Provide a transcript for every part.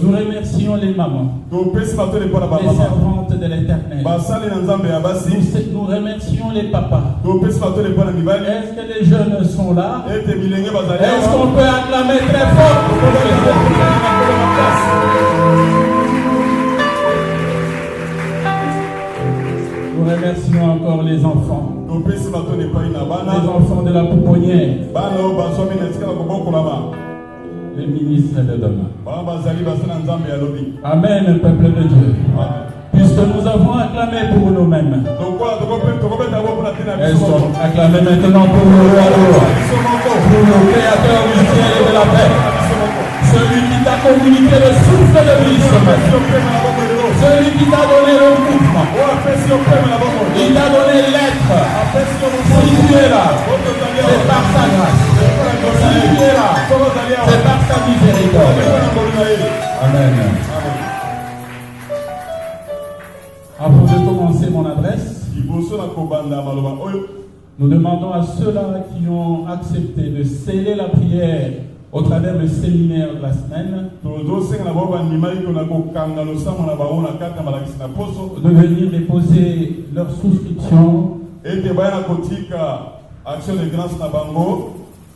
Nous remercions les mamans, les servantes de l'Éternel. Nous remercions les papas. Est-ce que les jeunes sont là? Est-ce qu'on peut acclamer très fort? Nous remercions encore les enfants. Les enfants de la pouponnière. Les ministres de demain. Amen, peuple de Dieu. Puisque nous avons acclamé pour nous-mêmes. Est-ce qu'on acclame maintenant pour le roi, pour le créateur du ciel et de la paix? Celui qui t'a communiqué le souffle de vie ce matin. Celui qui t'a donné le mouvement. Il t'a donné l'être. Si tu es là, c'est par sa grâce. Si tu es là, c'est par sa miséricorde. Amen. Avant de commencer mon adresse, nous demandons à ceux-là qui ont accepté de sceller la prière au travers du séminaire de la semaine de venir déposer leur souscription,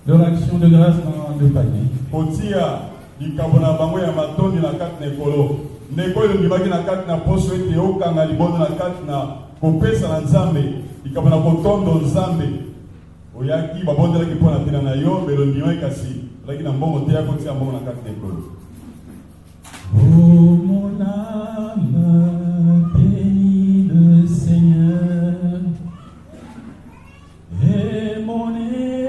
leur action de grâce dans le panier. Oh mon âme, bénis le Seigneur, et mon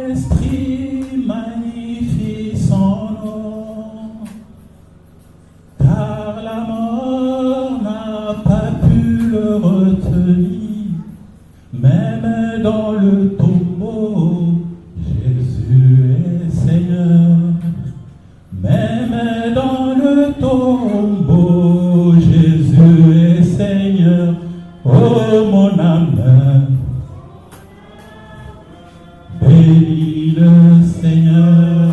esprit magnifie son nom, car la mort n'a pas pu le retenir, même dans le tombeau, Jésus est Seigneur. Même dans le tombeau, Jésus est Seigneur. Oh mon âme, bénis le Seigneur.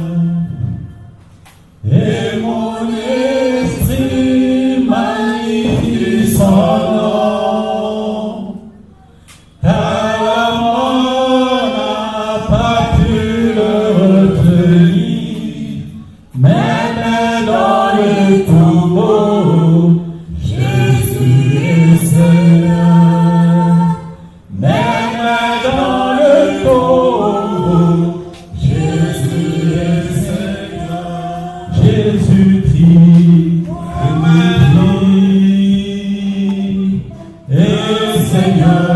Et mon esprit magnifie son nom, car la mort n'a pas pu le retenir. Même dans le tombeau, Jésus est Seigneur. Même dans le tombeau, Jésus est Seigneur. Jésus-Christ est Seigneur.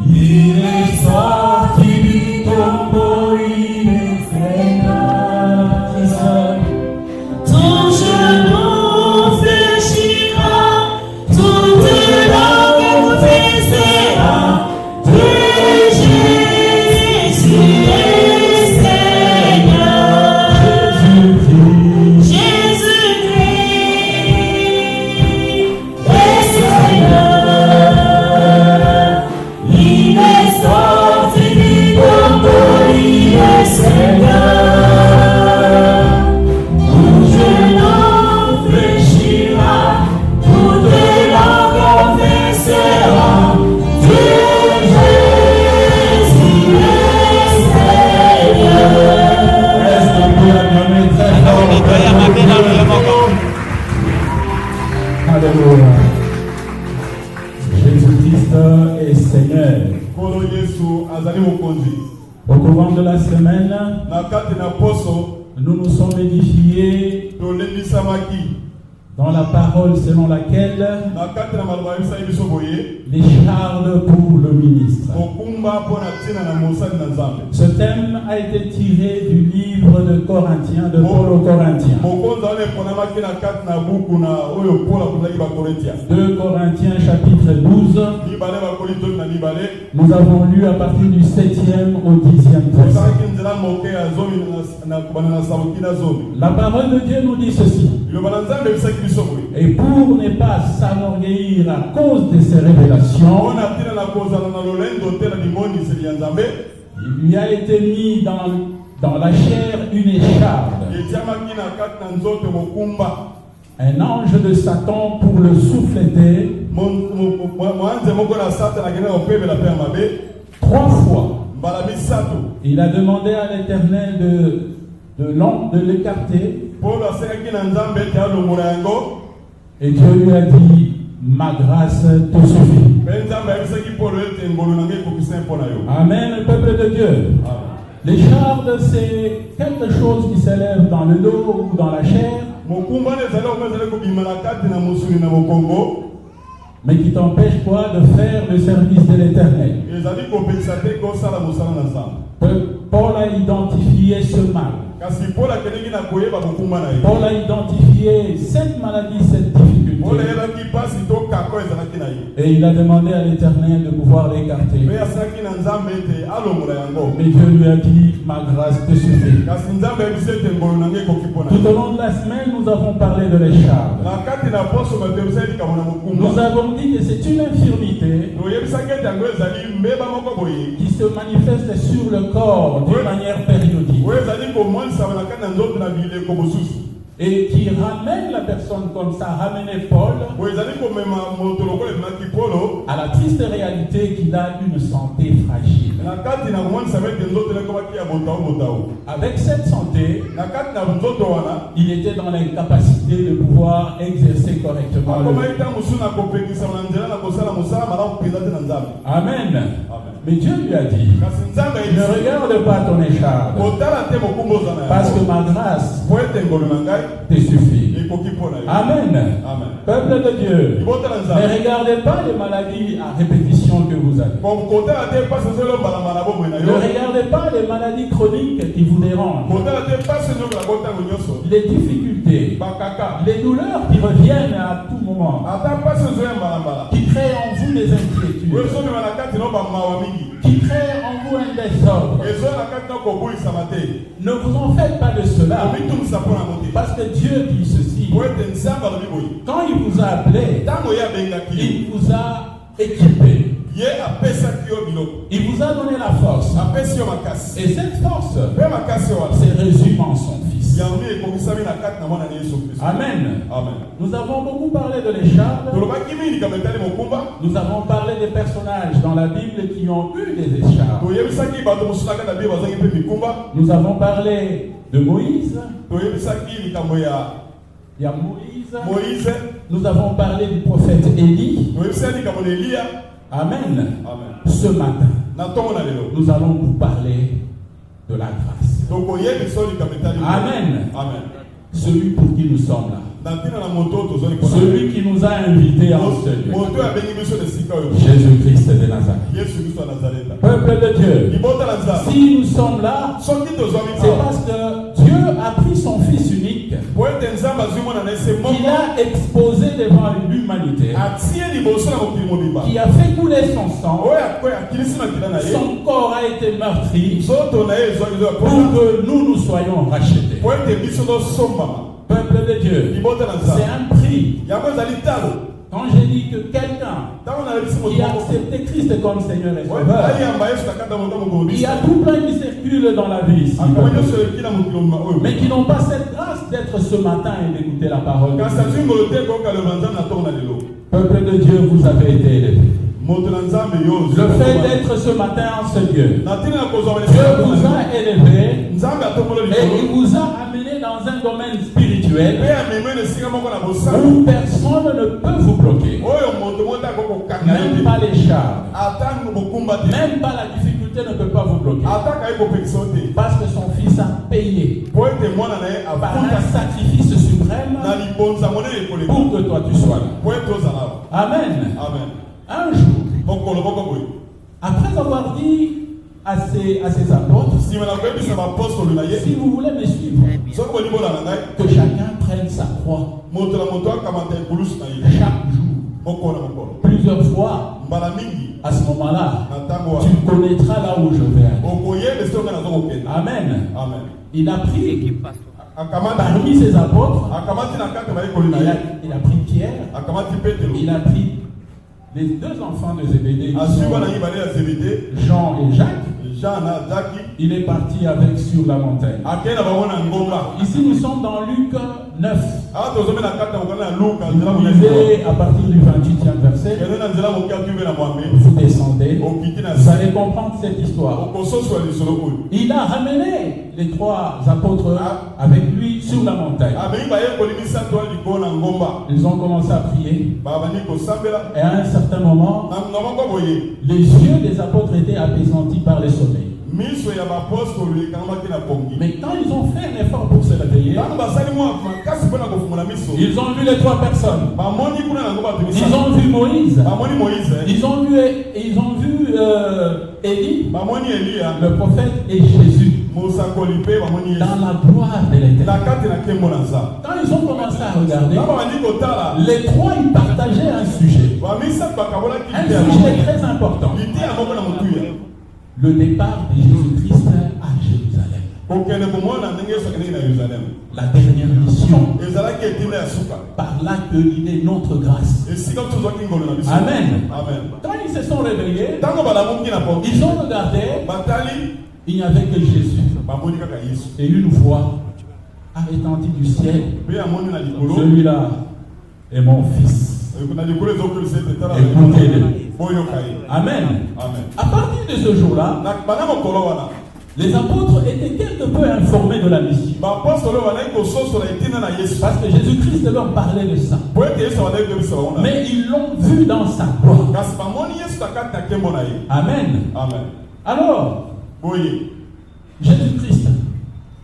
Il est sorti du tombeau, il est Seigneur. Ton genou fléchira, toute langue confessera que Jésus est Seigneur. Jésus-Christ est Seigneur. Il est sorti du tombeau, il est Seigneur. Alléluia. Jésus-Christ est Seigneur. Au courant de la semaine, nous nous sommes édifiés dans la parole selon laquelle les charles pour le ministre. Ce thème a été tiré du livre de Corinthiens, de Paul aux Corinthiens. 2 Corinthiens chapitre 12. Nous avons lu à partir du 7e au 10e verset. La parole de Dieu nous dit ceci. Et pour ne pas s'enorgueillir à cause de ces révélations, il lui a été mis dans la chair une écharde, un ange de Satan pour le souffleter 3 fois. Il a demandé à l'Éternel de l'écarter. Et Dieu lui a dit, ma grâce te suffit. Amen, le peuple de Dieu. L'écharde, c'est quelque chose qui s'élève dans le dos ou dans la chair, mais qui t'empêche quoi de faire le service de l'Éternel. Paul a identifié ce mal. Paul a identifié cette maladie, cette difficulté. Et il a demandé à l'Éternel de pouvoir l'écarter. Mais Dieu lui a dit, ma grâce te suffit. Tout au long de la semaine, nous avons parlé de l'écharde. Nous avons dit que c'est une infirmité qui se manifeste sur le corps d'une manière périodique et qui ramène la personne, comme ça ramenait Paul, à la triste réalité qu'il a une santé fragile. Avec cette santé, il était dans l'incapacité de pouvoir exercer correctement le Amen. Mais Dieu lui a dit, ne regarde pas ton écharpe, parce que ma grâce te suffit. Amen. Peuple de Dieu, ne regardez pas les maladies à répétition que vous avez. Ne regardez pas les maladies chroniques qui vous dérangent. Les difficultés, les douleurs qui reviennent à tout moment, qui créent en vous des inquiétudes, qui créent en vous un désordre. Ne vous en faites pas de cela, parce que Dieu dit ceci. Quand il vous a appelé, il vous a équipé. Il vous a donné la force. Et cette force se résume en son Fils. Amen. Nous avons beaucoup parlé de l'écharpe. Nous avons parlé des personnages dans la Bible qui ont eu des écharpes. Nous avons parlé de Moïse. Il y a Moïse. Nous avons parlé du prophète Élie. Amen. Ce matin, nous allons vous parler de la grâce. Amen. Celui pour qui nous sommes là. Celui qui nous a invités en ce lieu. Jésus-Christ de Nazareth. Peuple de Dieu, si nous sommes là, c'est parce que Dieu a pris son Fils unique, qu'il a exposé devant l'humanité, qui a fait couler son sang, son corps a été meurtri pour que nous soyons rachetés. Peuple de Dieu, c'est un prix. Quand j'ai dit que quelqu'un qui a accepté Christ comme Seigneur et Sauveur, il y a tout plein qui circulent dans la vie ici, mais qui n'ont pas cette grâce d'être ce matin et d'écouter la parole de Dieu. Peuple de Dieu, vous avez été élevé. Le fait d'être ce matin en ce lieu, Dieu vous a élevé et il vous a amené dans un domaine spirituel où personne ne peut vous bloquer. Même pas les charges, même pas la difficulté ne peut pas vous bloquer. Parce que son Fils a payé par un sacrifice suprême pour que toi tu sois là. Amen. Un jour, après avoir dit à ses apôtres, si vous voulez me suivre, que chacun prenne sa croix chaque jour, plusieurs fois. À ce moment-là, tu connaîtras là où je vais aller. Amen. Il a pris parmi ses apôtres, il a pris Pierre, il a pris Les deux enfants de Zébédée, qui Asuba sont na ibale ya Zébédée, Jean et Jacques, Jean na Jacques, il est parti avec sur la montagne. akena bango na ngomba. Ici, nous sommes dans Luc 9. Awa tozomela kata mokana na Luka Vous nzela monene. lisez à partir du 28e verset, Kende na nzela mokia tuve na mwambe. vous descendez, Okiti na vous se. allez comprendre cette histoire. Okososwa lisolo oyo. Il a ramené les trois apôtres avec lui sur la montagne. Abei baye kolimisa to likolo na ngomba. Ils ont commencé à prier. Baba ni kosambela. Et à un certain moment, Na ngomba boye. les yeux des apôtres étaient apaisantis par le sommeil. Miso ya bapostolo likamba kina pongi. Mais quand ils ont fait un effort pour se réveiller, Tango basali mwa makasi pona kofungula miso. ils ont vu les trois personnes. Bamoni kuna na ngomba tumisa. Ils ont vu Moïse. Bamoni Moïse. Ils ont vu Élie, Bamoni Elia. le prophète, et Jésus Mosakoli pe bamoni Yesu. dans la gloire de l'éternel. Na kati na kembo na za. Quand ils ont commencé à regarder, Baba bandi kotala. les trois ils partageaient un sujet. Bamisa bakabola Un kiti ya sujet moko. très important. Kiti ya moko na mutuya. Le départ de Jésus-Christ à Jérusalem. Kokende komona ndenge Yesu akendeki na Yerusalem. La dernière mission. Ezalaki etima ya suka. Par là que il est notre grâce. Esika tozwaki ngolo na biso. Amen. Amen. Quand ils se sont réveillés, Tango balamuki na pongi. ils ont regardé, Batali il n'y avait que Jésus. bamoni kaka Yesu. Et une voix a retenti du ciel. Pe amoni na likolo. Celui-là est mon fils. Na likolo ezokoli sete tala. Écoutez-le. Boyo kai. Amen. Amen. À partir de ce jour-là, Na bana mokolo wana. les apôtres étaient quelque peu informés de la mission. Bapostolo wana kososola etina na Yesu. Parce que Jésus-Christ leur parlait de ça. Po ete Yesu wana ebebisa bango na. Mais ils l'ont vu dans sa gloire. Kasi bamoni Yesu na kati na kembo na ye. Amen. Amen. Alors, Boye. Jésus-Christ,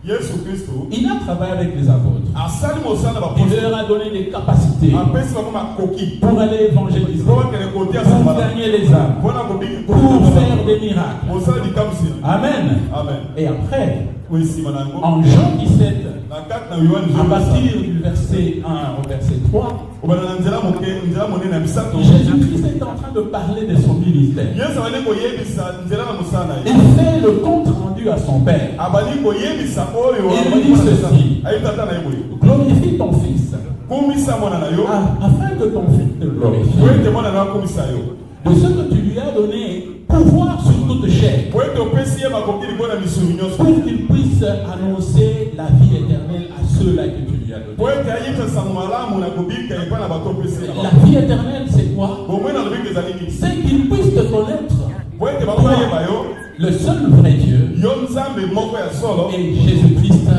Yesu Kristo. il a travaillé avec les apôtres. Asali mosala Il bapostolo. leur a donné des capacités Apesi bango makoki. pour aller évangéliser, Po bakende kotia pour sambala. gagner les âmes, Mpona kobiki pour faire des miracles. mosala likamsi. Amen. Amen. Et après, Oyo nsima na yango. en Jean 17, Na kati na Yohane à Zola. partir du verset 1 au verset 3, Obana na nzela moke nzela monene na misato. Jésus-Christ est en train de parler de son ministère. Yesu abali koyebisa nzela na mosala na ye. Il fait le compte rendu à son Père. Abali koyebisa oyo Il abali dit kosala. ceci. Ayi tata na ye boye. Glorifie ton Fils, Komisa mwana na yo. afin que ton Fils te glorifie. Po ete mwana na yo akomisa yo. De ce que tu lui as donné pouvoir sur toute chair, Po ete opesi ye makoki likolo na misuni nyonso. pour qu'il puisse annoncer la vie éternelle à ceux-là que tu lui as Po donné. ete ayebisa malamu na kobika epai na bato opesi ye na La bango. vie éternelle, c'est quoi? Bomoi na lobiki ezali nini? C'est qu'il puisse te connaître, Po ete bango bayeba yo. le seul vrai Dieu, Yo nzambe moko ya solo. et Jésus-Christ,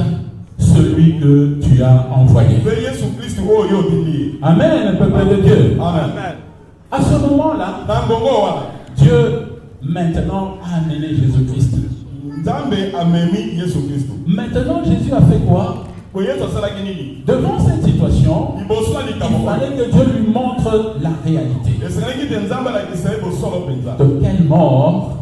celui que tu as envoyé. Pe Yesu Kristu oyo yo otindi ye. Amen, peuple de Dieu. Amen. À ce moment-là, Na ngongo wana. Dieu maintenant a amené Jésus-Christ. Nzambe amemi Yesu Kristu. Maintenant, Jésus a fait quoi? Po Yesu asalaki nini? Devant cette situation, Liboso ya il likambo. fallait que Dieu lui montre la réalité. Esengelaki te nzambe alakisa ye bosolo mpenza. De quelle mort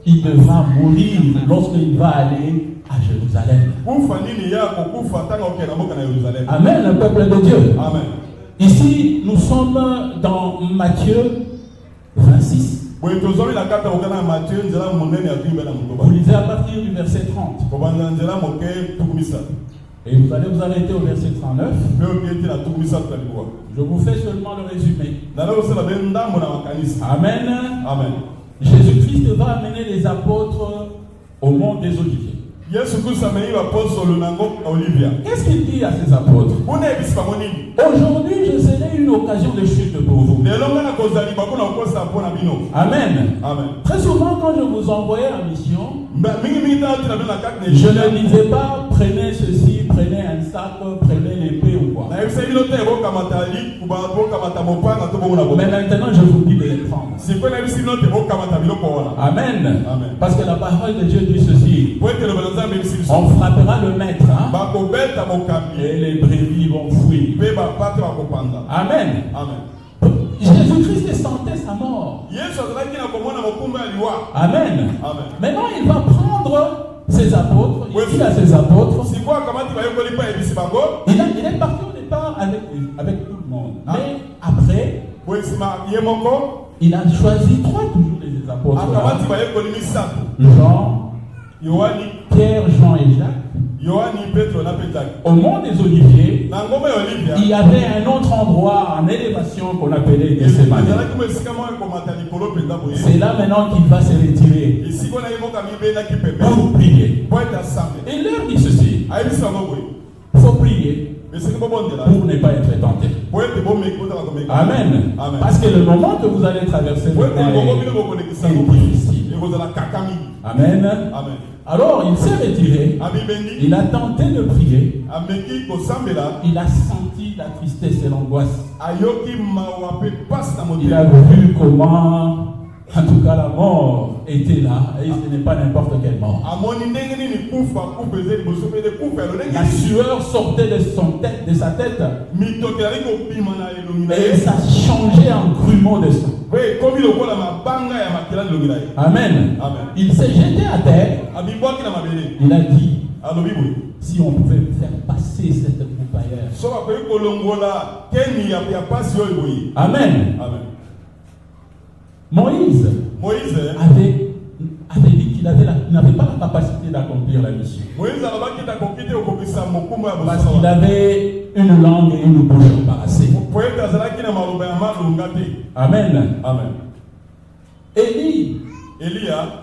il devra mourir lorsqu'il va aller à Jérusalem. Kufa nini ya kokufa tanga okenda mboka na Yerusalem. Amen, le peuple de Dieu. Amen. Ici, nous sommes dans Matthieu 26. Boye tozoli na kata okana Matthieu nzela monene ya Bible na Vous mutoba. lisez à partir du verset 30. Kobanda nzela moke tukumisa. Et vous allez vous arrêter au verset 39. Pe okieti na tukumisa tukalikuwa. Je vous fais seulement le résumé. Nala osala be ndambo na makanisa. Amen. Amen. Jésus-Christ va amener les apôtres au mont des Oliviers. Yesu Kristo amei apostolo nango Olivia. Qu'est-ce qu'il dit à ses apôtres? Kuna ebisi bangonini. Aujourd'hui, je serai une occasion de chute pour vous. Lelo ngana kozali bakuna kosa pona bino. Amen. Amen. Très souvent, quand je vous envoyais en mission, Mingi ta tina bina kate je ne disais pas prenez ceci, prenez un sac, prenez l'épée ou quoi. na ebisa bino te bo kamatali kuba bo kamata mopanga to bo na bo. Mais maintenant, je vous dis de les prendre. Si ko na ebisi bino te bo kamata biloko wana. Amen. Amen. Parce que la parole de Dieu dit ceci. Po ete le banzambe ebisi biso. On frappera le maître, hein, Bakobeta mokambi. et les brebis vont fuir. Pe bapate bakopanda. Amen. Amen. Jésus-Christ sentait sa mort. Yesu azalaki na komona mokumba ya liwa. Amen. Amen. Maintenant, il va prendre ses apôtres. Il dit à ses apôtres. Sikoa kamati bayokoli pa ebisi bango. Il est parti au départ avec tout le monde. Mais après, Bo sima ye moko. il a choisi trois toujours des apôtres. Akamati bayokoli misato. Jean, Yohani, Pierre, Jean et Jacques. Yohani Petro na Petaki. Au mont des Oliviers, Na ngombe ya Olivia. il y avait un autre endroit en élévation qu'on appelait Gethsemane. Ezalaki kuma esika moko komata likolo penza boye. C'est là maintenant qu'il va se retirer Esika na yemoka mibena ki pepe. pour prier. Po eta sambe. Et leur dit ceci, Ayebisa ngo boye. il faut prier Mais c'est comme bon de là. pour ne pas être tenté. Po ete bo meko ta ko meko. Amen. Amen. Parce que le moment que vous allez traverser Po ete ngo est bino ko lekisa ngo boye. difficile. Eko za la kakami. Amen. Amen. Alors il s'est retiré, Abi bendi. il a tenté de prier, Ameki ko sambela. il a senti la tristesse et l'angoisse. Ayoki mawa pe passe na Il a motema. vu comment, en tout cas, la mort était là, et ce n'est pas n'importe quelle mort. Amoni ndenge nini kufa kupeze liboso pe de kufa lo La ndenge. sueur sortait de sa tête, Mitokeli ko pima na elongi na et ye. ça changeait en grumeaux de sang. Oui, comme il okola mabanga ya makila elongi na ye. Amen. Amen. Il s'est jeté à terre, Abibwaki na mabele. il a dit, Alobi boye. si on pouvait faire passer cette coupe ailleurs. So bakoki kolongola keni ya pasi oyo boye. Amen. Amen. Moïse Moïse avait dit qu'il n'avait pas la capacité d'accomplir la mission. Moïse alobaki ta kokite okopesa mokumu ya Parce qu'il bosala. avait une langue et une bouche embarrassées. Po ete azalaki na maloba ya malonga te. Amen. Amen. Élie, Elia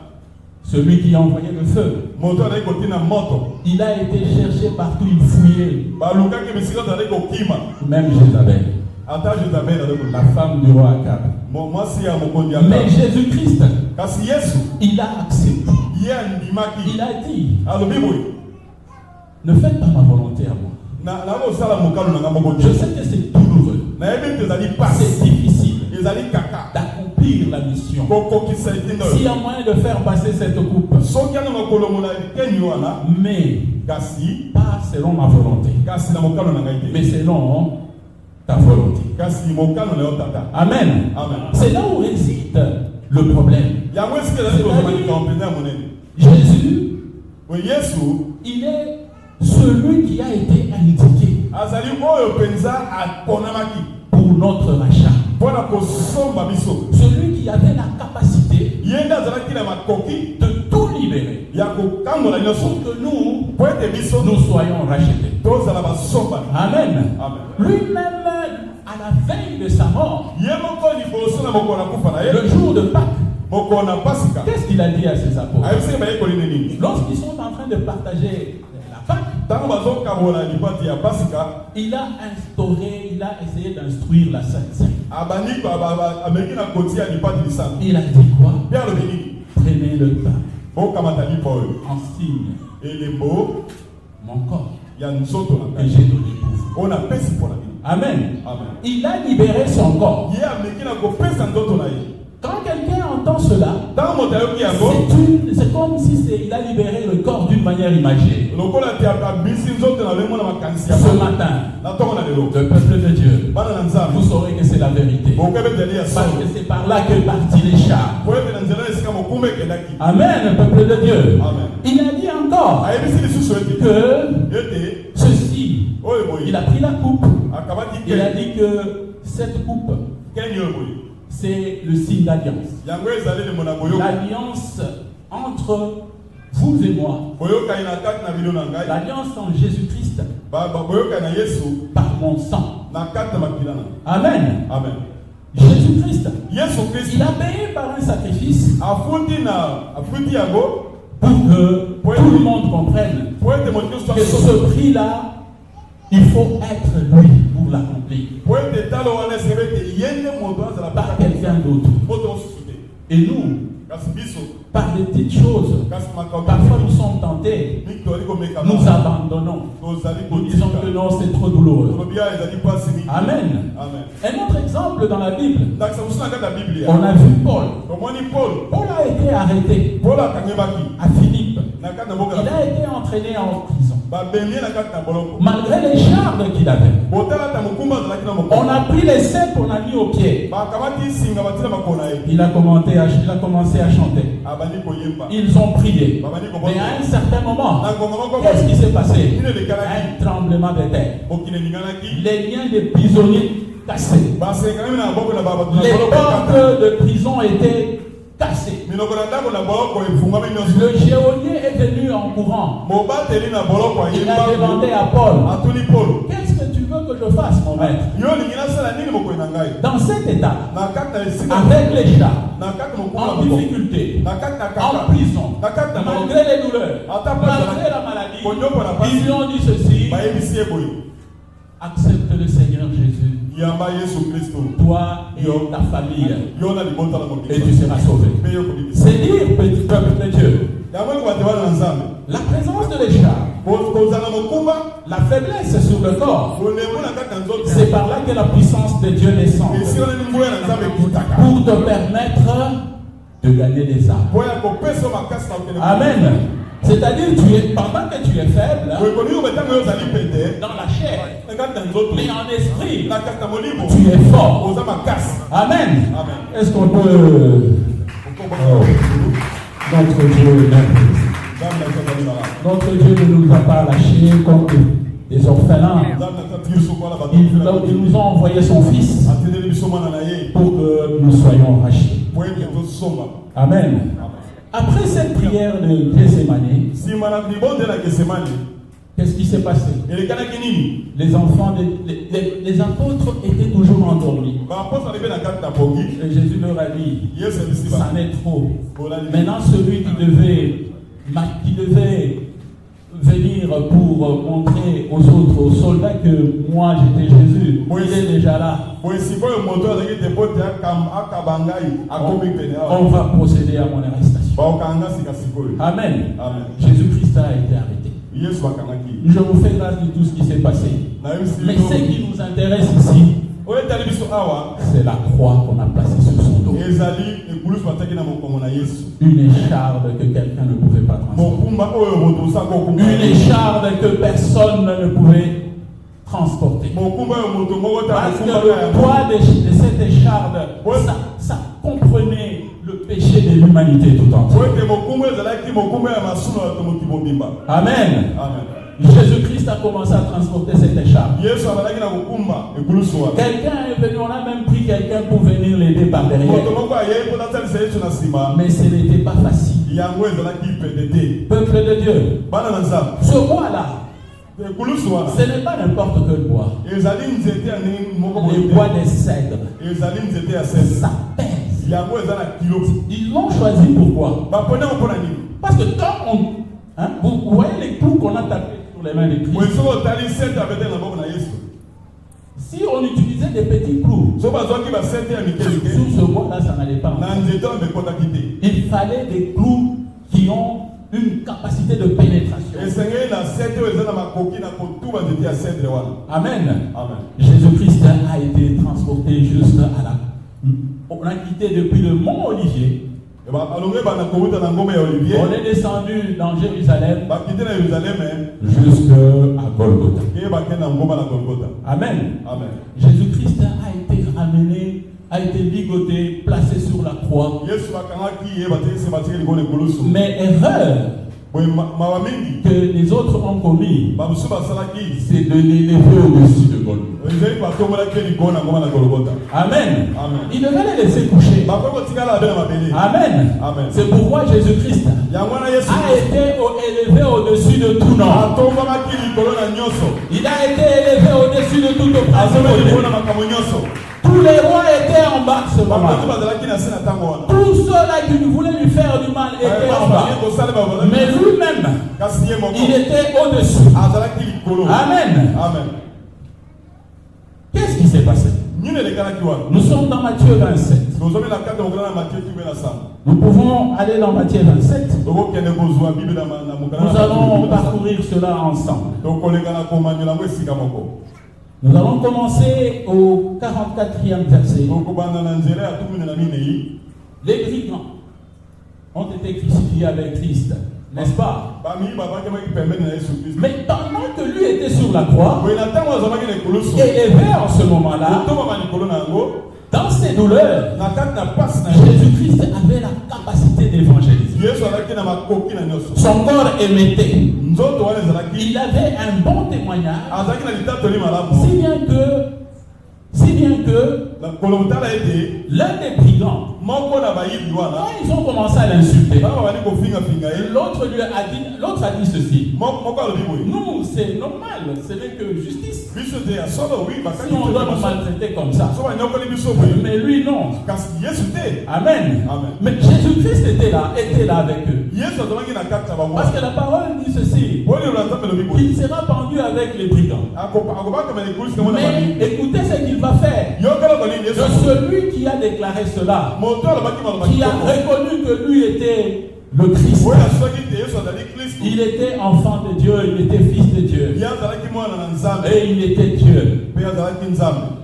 celui qui a envoyé le feu, moto azalaki kotina moto. il a été cherché partout, il fouillait. Balukaki bisika azalaki kokima. Même Jézabel, Ata Jezabel azalaki la femme du roi Akab. mwasi ya mokonzi ya Mais Akab. Jésus-Christ, Kasi Yesu il a accepté. ye andimaki. Il a dit, Alobi boye. ne faites pas ma volonté à moi. Na kosala mokalo na nga moko Je te. sais que c'est douloureux, Nayebi ete ezali c'est pasi. difficile Ezali kaka. d'accomplir la mission. Kokokisa etindo. S'il y a moyen de faire passer cette coupe, Soki ananga kolongola ekeni wana. mais Kasi pas selon ma volonté, kasi na mokalo na ngai te. mais selon ta volonté. Kasi mokalo na yo tata. Amen. Amen. C'est là où réside le problème. Yango esika ezali kozala likambo mpenza ya monene. Jésus, Oyo Yesu il est celui qui a été indiqué azali oyo mpenza aponamaki pour notre rachat. mpona kosomba biso. Celui qui avait la capacité Ye nde azalaki na makoki de tout libérer ya kokangola pour nyonso que nous, po ete biso nous soyons rachetés. tozala basombani. Amen. Amen. Lui-même, à la veille de sa mort, Ye moko liboso na mokolo na kufa na le ye jour de Pâques, mokolo na pasika qu'est-ce qu'il a dit à ses apôtres? ayebisaki bayekoli ne nini. Lorsqu'ils sont en train de partager la Pâques, Ntango bazokabola lipati ya pasika il a instauré, il a essayé d'instruire la Sainte Seine. abandi ameki na koti ya lipati lisango. Il a dit quoi? Mpe alobi nini? Prenez le pain bokamata lipa oyo en signe elembo mon corps ya nzoto na que ngai j'ai donné pour vous. oyo napesi mpo na bino. Amen. Amen. Il a libéré son corps. Ye ameki na kopesa nzoto na ye. Quand quelqu'un entend cela, Ntango moto ayoki yango c'est comme si il a libéré le corps d'une manière imagée. lokola te akabisi nzoto na bemo na makanisi ya Ce bango. matin, Na ntongo na lelo le peuple de Dieu, bana na nzambe vous saurez que c'est la vérité. bokoki ebeteli ya Parce solo que c'est par là que partit les chars. po ete na nzela esika mokumba ekendaki. Amen, peuple de Dieu. Amen. Il a dit encore ayebisi lisusu ete que ete ceci, oyo boye il a pris la coupe, akabaki il a keni dit que cette coupe, keni oyo boye c'est le signe d'alliance. yango ezali lemo na boyoka L'alliance entre vous et moi, boyokani na kati na bino na ngai l'alliance en Jésus-Christ boyokani na Yesu par mon sang. na kati na makila na. Amen. Amen. Jésus-Christ, Yesu Kristo il a payé par un sacrifice afuti yango pour que tout le monde comprenne po ete moto nyonso que asoso ce prix-là, il faut être lui pour l'accomplir, po ete talo wana esebe ete ye nde moto azala pas quelqu'un d'autre. moto mosusu te. Et nous, Kasi biso par des petites choses, kasi makambo parfois nous sommes tentés, mingi tozali komeka nous abandonnons. tozali Nous disons que kotika non, c'est trop douloureux. tolobi ya ezali pasi mingi. Amen. Amen. Un autre exemple dans la Bible, ndakisa mosusu na kati ya biblia on a vu Paul. tomoni paul Paul a été arrêté paul akangemaki à Philippe. na kati na mboka Il a été entraîné en prison. babemie na kati na boloko Malgré les charmes qu'il avait. botala ta mokumba azalaki na On mokumba a pris les cèpes, on a mis au pied. bakamati singa batina makolo na ye Il a commencé à chanter. abandi koyemba Ils ont prié. babandi Mais à kobota un certain moment, na ngonga moko qu'est-ce qui s'est passé? ine lekalaki Un tremblement de terre. mokili eninganaki Les liens des prisonniers cassés. basenganami na maboko na babato na Les boloko ekata portes de prison étaient cassées. Le geôlier est venu en courant. Il a demandé à Paul, qu'est-ce que tu veux que je fasse, mon maître? Dans cet état, avec les chats, en difficulté, en prison, malgré les douleurs, malgré la maladie, ils lui ont dit ceci: accepte le Seigneur Jésus, toi et ta famille, et tu seras sauvé. C'est dire, petit peuple de Dieu, la présence de l'écharpe, la faiblesse sur le corps, c'est par là que la puissance de Dieu descend pour te permettre de gagner des âmes. Amen. C'est-à-dire, pendant que tu es faible, dans la chair, mais en esprit, tu es fort. Amen. Est-ce qu'on peut... Notre Dieu ne nous a pas lâchés comme des orphelins. Il nous a envoyé son Fils pour que nous soyons rachetés. Amen. Après cette prière de Gethsémani, qu'est-ce qui s'est passé? Les enfants, les apôtres étaient toujours endormis. Et Jésus leur a dit, ça n'est trop. Maintenant, celui qui devait venir pour montrer aux autres soldats que moi j'étais Jésus, il est déjà là. On va procéder à mon arrestation. Amen. Jésus-Christ a été arrêté. Je vous fais grâce de tout ce qui s'est passé. Mais ce qui nous intéresse ici, c'est la croix qu'on a placée sur son dos. Une écharde que quelqu'un ne pouvait pas transporter. Une écharde que personne ne pouvait transporter. Parce que le poids de cette écharde, ça comprenait le péché de l'humanité tout entière. Amen. Jésus-Christ a commencé à transporter cette écharpe. Quelqu'un est venu, on a même pris quelqu'un pour venir l'aider par derrière. Mais ce n'était pas facile. Peuple de Dieu, ce bois-là, ce n'est pas n'importe quel bois. Les bois des cèdres, ça pèse. Ils l'ont choisi pourquoi? Parce que quand vous voyez les clous qu'on a tapés sur les mains de Christ. Si on utilisait des petits clous, sur ce bois-là, ça n'allait pas. Il fallait des clous qui ont une capacité de pénétration. Amen. Jésus-Christ a été transporté jusqu'à la... On a quitté depuis le mont Olivier. On est descendu dans Jérusalem jusqu'à Golgotha. Amen. Jésus-Christ a été ramené, a été ligoté, placé sur la croix. Mais erreur que les autres ont commis, c'est de l'élever au-dessus de Golgotha. Amen. Il devait les laisser coucher. Amen. C'est pourquoi Jésus-Christ a été élevé au-dessus de tout nom. Il a été élevé au-dessus de toute oppression. Tous les rois étaient en bas ce moment. Tous ceux-là qui voulaient lui faire du mal étaient en bas. Mais lui-même, il était au-dessus. Amen. Qu'est-ce qui s'est passé? Nous sommes dans Matthieu 27. Nous pouvons aller dans Matthieu 27. Nous allons parcourir cela ensemble. Nous allons commencer au 44e verset. Les brigands ont été crucifiés avec Christ, n'est-ce pas? Mais pendant que lui était sur la croix, élevé en ce moment-là, dans ses douleurs, Jésus-Christ avait la capacité d'évangéliser. Son corps émettait. Il avait un bon témoignage, si bien que L'un des brigands, quand ils ont commencé à l'insulter, l'autre a dit ceci. Nous, c'est normal, ce n'est que justice. Si on doit nous maltraiter comme ça. Mais lui, non. Amen. Mais Jésus-Christ était là avec eux. Parce que la parole dit ceci. Il sera pendu avec les brigands. Mais écoutez ce qu'il va faire. De celui qui a déclaré cela, qui a reconnu que lui était le Christ. Il était enfant de Dieu, il était fils de Dieu. Et il était Dieu.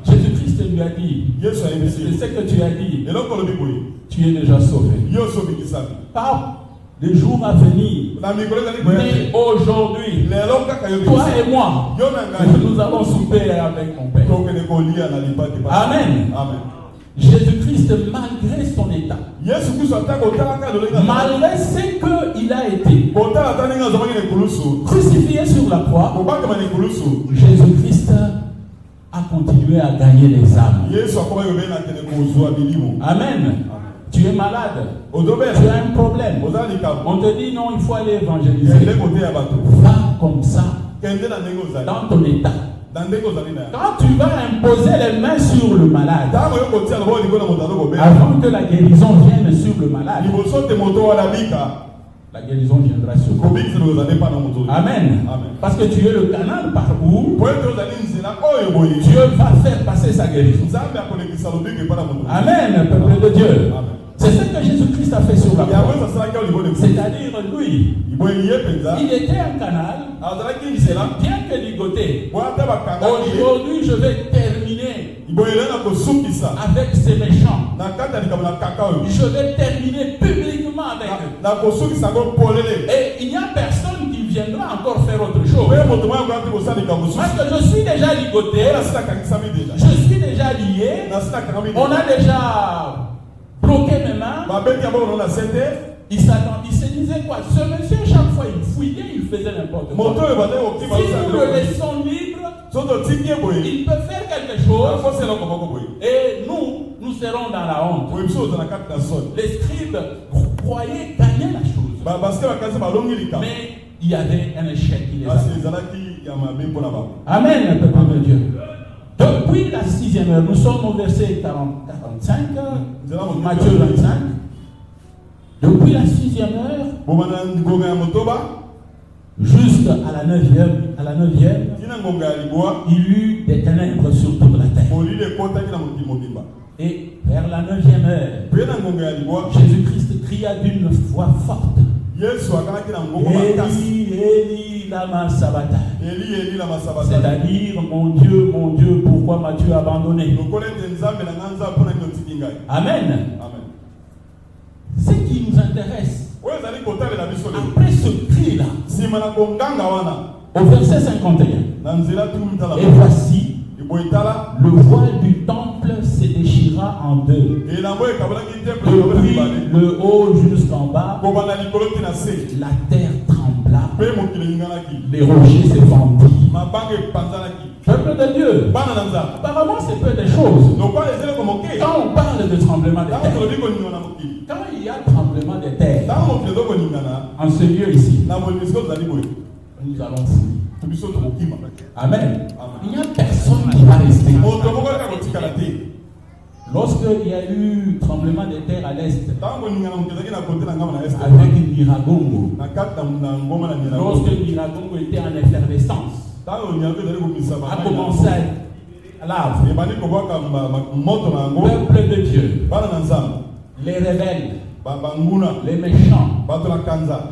Jésus-Christ lui a dit, c'est ce que tu as dit, tu es déjà sauvé. Par les jours à venir, mais aujourd'hui, toi et moi, nous allons souper avec mon Père. Amen. Jésus-Christ, malgré son état, malgré ce qu'il a été crucifié sur la croix, Jésus-Christ a continué à gagner les âmes. Amen. Tu es malade, tu as un problème, on te dit non, il faut aller évangéliser. Va comme ça, dans ton état. Quand tu vas imposer les mains sur le malade, avant que la guérison vienne sur le malade, la guérison viendra sur toi. Amen. Parce que tu es le canal par où Dieu va faire passer sa guérison. Amen, peuple de Dieu. C'est ce que Jésus-Christ a fait sur la croix. C'est-à-dire, lui, il était un canal, bien que ligoté. Aujourd'hui, je vais terminer avec ces méchants. Je vais terminer publiquement avec eux. Et il n'y a personne qui viendra encore faire autre chose. Parce que je suis déjà ligoté, je suis déjà lié, on a déjà bloqué mes mains. Il se disait quoi? Ce monsieur, chaque fois, il fouillait, il faisait n'importe quoi. Si nous le laissons libre, il peut faire quelque chose. Et nous serons dans la honte. Les scribes croyaient gagner la chose. Mais il y avait un échec qui les a. Amen, peuple de Dieu. Depuis la 6e heure, nous sommes au verset 45, Matthieu 25. Depuis la 6e heure, juste à la 9e, il y eut des ténèbres sur toute la terre. Et vers la 9e heure, Jésus-Christ cria d'une voix forte. Eli, Eli, lama sabachthani. C'est-à-dire, mon Dieu, pourquoi m'as-tu abandonné? Amen. Ce qui nous intéresse, après ce cri-là, au verset 51, et voici, le voile du temple se déchira en deux. Depuis le haut jusqu'en bas, la terre trembla, les rochers se fendirent. Peuple de Dieu, apparemment c'est peu de choses. Quand on parle de tremblement de terre, quand il y a tremblement de terre, en ce lieu ici, nous allons fuir. Amen. Il n'y a personne qui va rester. Lorsqu'il y a eu tremblement de terre à l'est, avec Nyiragongo, lorsque Nyiragongo était en effervescence, a commencé à l'arbre, peuple de Dieu, les rebelles, les méchants,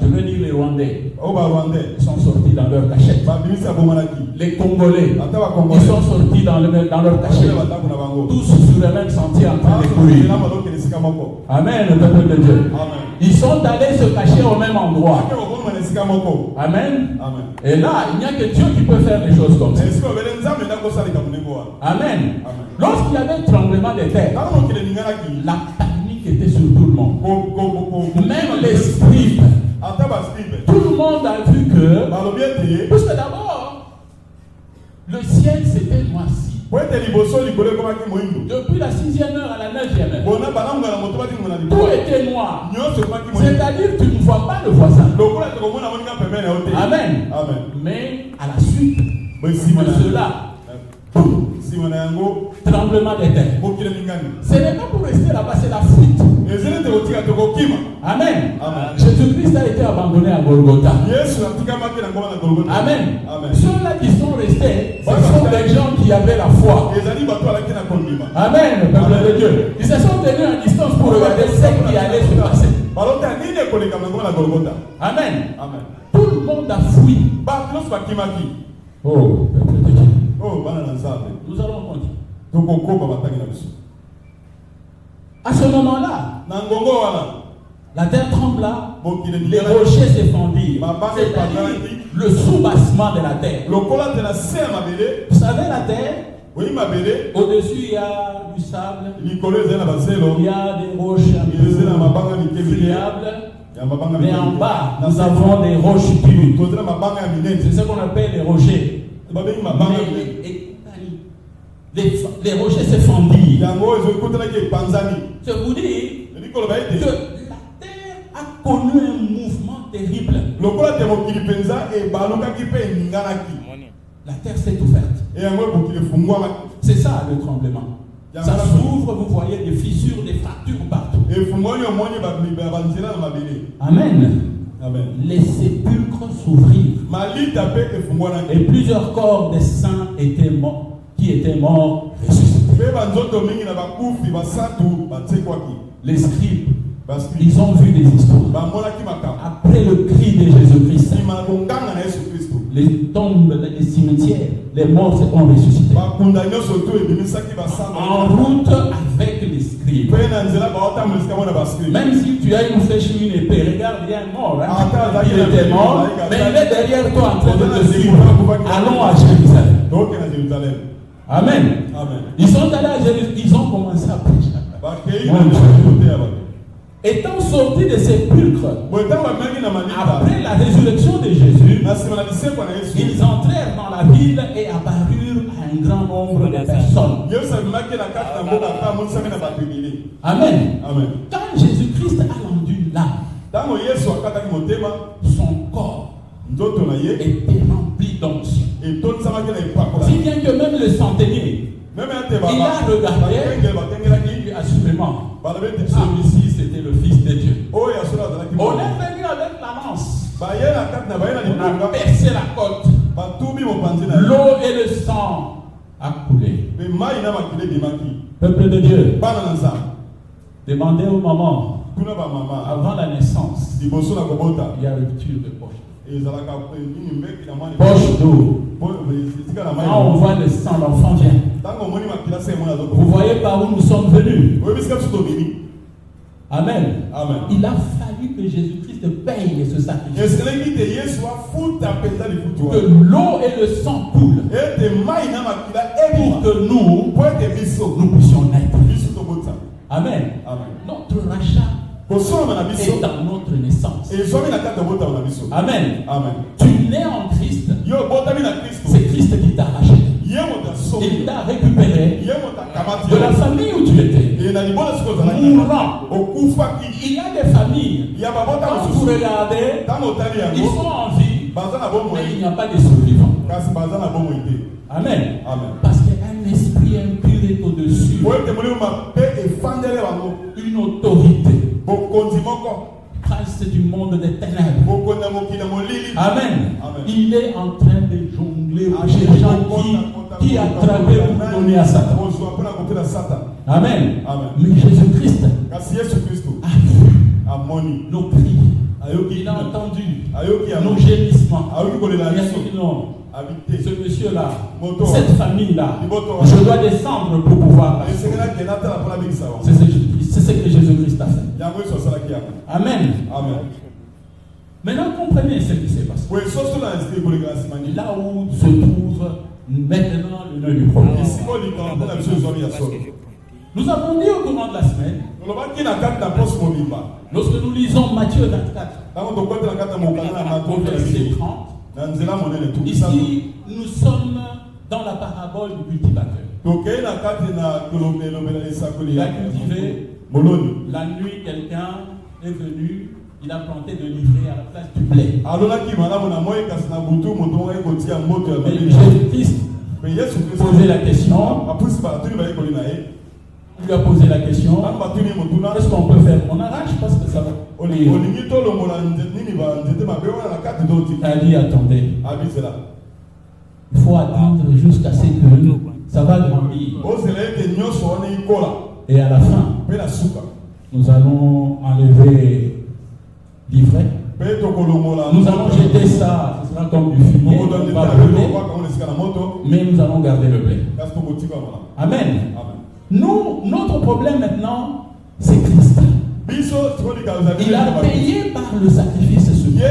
je veux dire les Rwandais, ils sont sortis dans leur cachette. Les Congolais, ils sont sortis dans leur cachette. Tous sur le même sentier en train de courir. Amen, le peuple de Dieu. Ils sont allés se cacher au même endroit. Amen. Et là, il n'y a que Dieu qui peut faire des choses comme ça. Amen. Lorsqu'il y avait un tremblement de terre, la panique était sur tout le monde. Même les scribes. Tout le monde a vu que, parce que d'abord, le ciel s'était noirci. Po ete liboso likolo ekomaki moyindo. Depuis la 6e heure à la 9e heure. Bona bananga na moto bati ngona Tout liboso. était noir. Nyonso ekomaki moyindo. C'est-à-dire que tu ne vois pas le voisin. Lokola tokomona moninga pembeni ya hotel. Amen. Amen. Mais à la suite Bo sima de na cela, sima na yango tremblement de terre. bokile lingani. Ce n'est pas pour rester là-bas, c'est la fuite. Ezele te kotika tokokima. Amen. Amen. Jésus-Christ a été abandonné à Golgotha. Yesu atikamaki na ngoma na Golgotha. Amen. Amen. Ceux-là qui sont restés, ce sont des gens qui avaient la foi. Ezali bato alaki na kondima. Amen, peuple de Dieu. Ils se sont tenus en distance pour regarder ce qui allait se passer. Balota nini ekoleka na ngoma na Golgotha. Amen. Amen. Tout le monde a fui. Bato nyonso bakimaki. Oh, peuple de Dieu. Oh, bana na Nzambe. Nous allons continuer. Tokokoba batangi na biso. À ce moment-là, Na ngongo wana. la terre trembla, Bokile les lingani. rochers se fendirent. Mabanga C'est-à-dire epangaki. le soubassement de la terre. Lokola te na se ya mabele. Vous savez, la terre, Oui mabele. au-dessus, il y a du sable, Likolo ezali na baselo. il y a des roches un Ezali na mabanga peu mikemile. friables, Ya mabanga mais en bas, nous avons des roches dures. Tozela mabanga ya minene. C'est ce qu'on appelle les rochers. Babengi mabanga ya Mais minene. les rochers se fendirent. Yango ezokutelaki epanzani. Je vous dis Likolo que baite. la terre a connu un mouvement terrible. Lokola te mokili penza ebalukaki mpe eninganaki. La terre s'est ouverte. Et yango ebokili efungwamaki. C'est ça le tremblement. Ça s'ouvre, vous voyez des fissures, des fractures partout. Efungwani omoni banzela na mabele. Amen. Amen. Les sépulcres s'ouvrirent Malita mpe efungwanaki. et plusieurs corps des saints étaient morts, qui étaient morts ressuscités. Mpe banzoto mingi na bakufi basatu batsekwaki. Les scribes, Bascrit. ils ont vu des histoires. Bamonaki makambo. Après le cri de Jésus-Christ, Nsima na konganga na Yesu Kristo. les tombes, les cimetières, les morts se sont ressuscités. Bakunda nyonso to ebimisaki basamba. En route avec les scribes. Mpe na nzela baotambolisa mona baskri. Même si tu as une flèche ou une épée, regarde, il y a un mort. Hein? Ah, Il était mort, mais il est derrière toi en train de te suivre. Allons à Jérusalem. Donc na Jérusalem. Amen. Amen. Ils sont allés à Jérusalem, ils ont commencé à prêcher. Bakei na côté ya bato. Étant sortis des sépulcres, Boetango bameki na malita. après la résurrection de Jésus, Na nsima na lisekwa na Yesu. ils entrèrent dans la ville et apparurent à un grand nombre de personnes. Yesu abimaki na kati na mboka ata amonisaki na bato ebele. Amen. Amen. Quand Jésus-Christ a rendu l'âme, Ntango Yesu akataki motema, son corps nzoto na ye était rempli d'onction. etotisamaki na epakola. Si bien que même le centenier, Meme ate il a regardé bakengeli bakengelaki et assurément, balobi ete celui-ci c'était le Fils de Dieu. oyo asolo azalaki On mwana. est venu avec la lance, Baye na kati na baye na on a likonga percé la côte, batubi mopanzi na ye. l'eau et le sang a coulé. Mpe mai na makili ebimaki. Peuple de Dieu, Bana na Nzambe demandez aux mamans, kuna bamama avant la naissance, liboso na kobota il y a rupture de poche. ezalaka nini mbeki na mwana Poche d'eau. etika na mai. Quand on voit le sang, l'enfant vient. Ntango omoni makila se mwana Vous azoko. voyez par où nous sommes venus. Oyebisika biso tobimi. Amen. Amen. Il a fallu que Jésus-Christ paye ce sacrifice. eseleki te Yesu afuta mpenza lifutu Que wana. l'eau et le sang coulent Ete mai na makila pour ebima. que nous, Po ete biso nous puissions naître. biso tobota. Amen. Amen. Notre rachat Kosoma na biso est dans notre naissance. ezwami na kati ya bota na biso. Amen. Amen. Tu nais en Christ. Yo botami na Kristo. C'est Christ qui t'a racheté. Ye moto asomi. Il t'a récupéré Ye moto akamati de la yo. famille où tu étais. Et na libona siko ozalaki. Mourant. Okufaki. Il y a des familles. Ya babota Quand vous mosusu. regardez, Ntango otali ils yango. sont en vie, Baza na bomoi. mais il n'y a pas de survivants. Kasi baza na bomoi te. Amen. Amen. Parce qu'un esprit impur est au-dessus. Po ete molimo mabe efandele bango. Une autorité. Bokonzi moko. Prince du monde des ténèbres. Bokonzi ya mokili ya molili. Amen. Amen. Il est en train de jongler pour les gens qui attrapaient pour donner à Satan. Ozwa mpona kopela Satan. Amen. Amen. Mais Jésus-Christ Kasi Yesu Kristo a vu amoni. nos cris. Ayoki Il a entendu ayoki ya nos gémissements. ayoki kolela Il a biso. dit non, Habité. ce monsieur-là, Moto. cette famille-là, Liboto. je dois descendre pour pouvoir la sauver. Esengela kena tala mpona bikisa bango. C'est ce que Jésus-Christ a fait. Yango Yesu asalaki yango. Amen. Amen. Maintenant, comprenez ce qui s'est passé. Boye soso na esprit koleka na nsima nini. Là où se trouve maintenant le nœud du problème. Esiko likambo na biso ezwami ya solo. Nous avons dit au courant de la semaine, Tolobaki na kati na poste mobimba. lorsque nous lisons Matthieu 24, Ntango tokwete na kati ya mokanda na au makofi ya verset Bible. 30, Na nzela monene tu. ici nous sommes dans la parabole du cultivateur. Il a cultivé. La nuit, quelqu'un est venu, il a planté de l'ivraie à la place du blé. Mais Jésus-Christ posé la question. Il lui a posé la question. Qu'est-ce qu'on peut faire? On arrache parce que ça va. Il a dit attendez. Il faut attendre jusqu'à ce que ça va grandir. Et à la fin, nous allons enlever l'ivraie. Nous allons jeter ça, ce sera comme du fumier, on va brûler, mais nous allons garder le blé. Amen. Nous, notre problème maintenant, c'est Christ. Il a payé par le sacrifice suprême.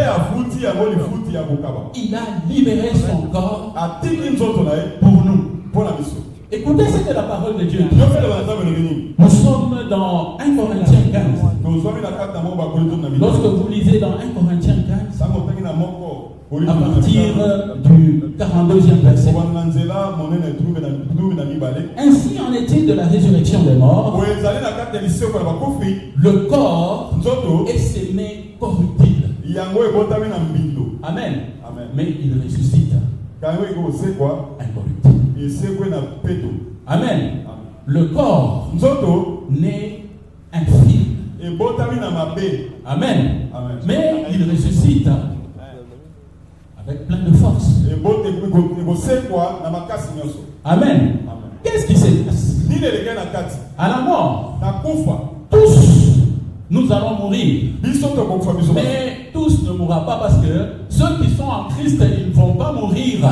Il a libéré son corps pour nous. Écoutez ce que la parole de Dieu dit. Nous sommes dans 1 Corinthiens 15. Lorsque vous lisez dans 1 Corinthiens 15, à partir du 42e verset. Ainsi en est-il de la résurrection des morts. Le corps est semé corruptible. Amen. Mais il ressuscite incorruptible. Amen. Le corps n'est infime. Amen. Mais il ressuscite avec plein de force. Amen. Qu'est-ce qui se passe? À la mort, tous nous allons mourir. Mais tous ne mourront pas parce que ceux qui sont en Christ, ils ne vont pas mourir.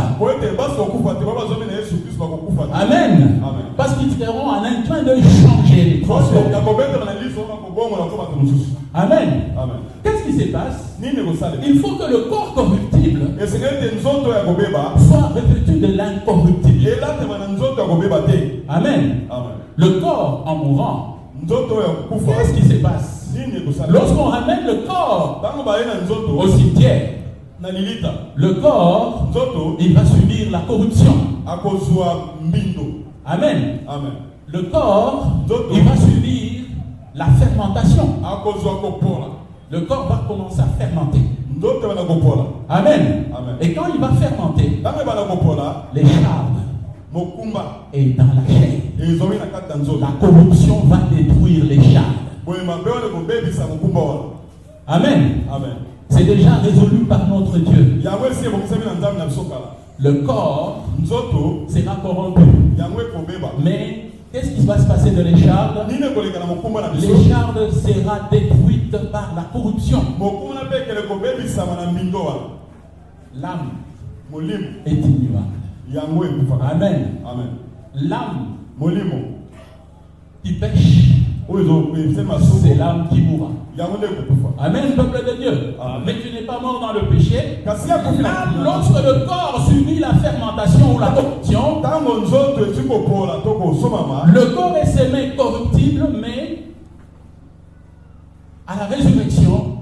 Amen. Parce qu'ils seront en train de changer. Amen. Qu'est-ce qui se passe? Il faut que le corps corruptible soit revêtu de l'incorruptible. Amen. Le corps en mourant, qu'est-ce qui se passe? Lorsqu'on ramène le corps au cimetière, le corps, il va subir la corruption. Amen. Le corps, il va subir la fermentation. Le corps va commencer à fermenter. Amen. Et quand il va fermenter, les charnes et dans la chair, la corruption va détruire les charnes. Amen. C'est déjà résolu par notre Dieu. Le corps sera corrompu. Mais qu'est-ce qui va se passer de l'écharde? L'écharde sera détruite par la corruption. L'âme est immuable. Amen. L'âme qui pêche, c'est l'âme qui mourra. Amen, peuple de Dieu. Mais tu n'es pas mort dans le péché. L'âme, lorsque le corps subit la fermentation ou la corruption, le corps est semé corruptible, mais à la résurrection,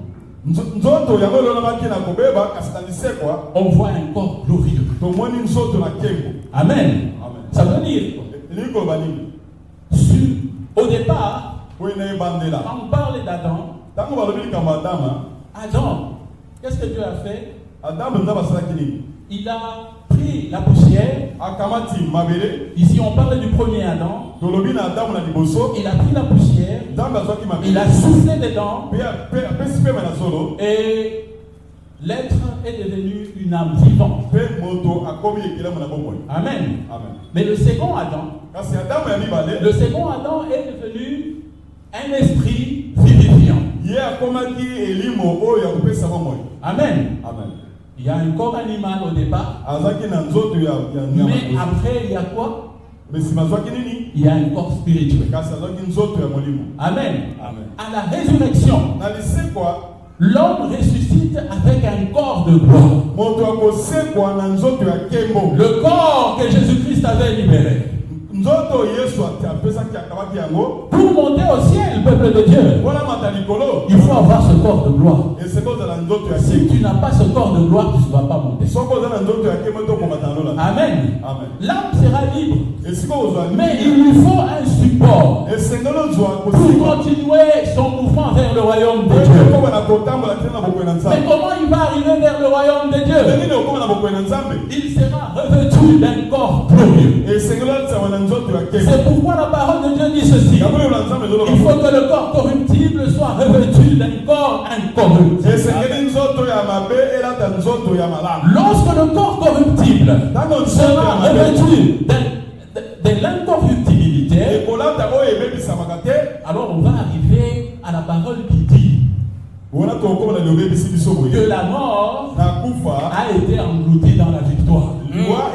on voit un corps glorieux. Amen. Ça veut dire, au départ, quand on parle d'Adam, Adam, qu'est-ce que Dieu a fait? Il a pris la poussière. Ici, on parle du premier Adam. Il a pris la poussière. Il a soufflé dedans. Et l'être est devenu une âme vivante. Amen. Mais le second Adam, est devenu un esprit vivifiant. Amen. Il y a un corps animal au départ. Mais après, il y a quoi? Il y a un corps spirituel. Amen. À la résurrection, l'homme ressuscite avec un corps de gloire. Le corps que Jésus-Christ avait libéré. nzoto Yesu apesaki akabaki yango. Pour monter au ciel, peuple de Dieu, Voilà mata likolo. il faut avoir ce corps de gloire. Et c'est cause de la nzoto ya Si ki. tu n'as pas ce corps de gloire, tu ne vas pas monter. Soko za na nzoto ya kemoto ko matano la. Amen. Amen. L'âme sera libre. Et siko ozwa. Mais il lui faut un support Et sengolo zwa ko pour siko. continuer son mouvement vers le royaume de Ko Dieu. ko na kotambola tena boko na Mais nzambe. comment il va arriver vers le royaume de Dieu? Nini ko na boko na nzambe. Il sera revêtu d'un corps glorieux. Et sengolo tsa wana nzoto ya ke. C'est pourquoi la parole de Dieu dit ceci. Kabule na nzambe zolo. Il faut que le corps corruptible soit revêtu d'un corps incorruptible. Et sengeli nzoto ya mabe elata nzoto ya malamu. Lorsque le corps corruptible sera revêtu de l'incorruptibilité, ekolata oyo ebebisamaka te. alors on va arriver à la parole qui dit Wana tokoma na lobebisi biso boye. que la mort Na kufa a été engloutie dans la victoire. loi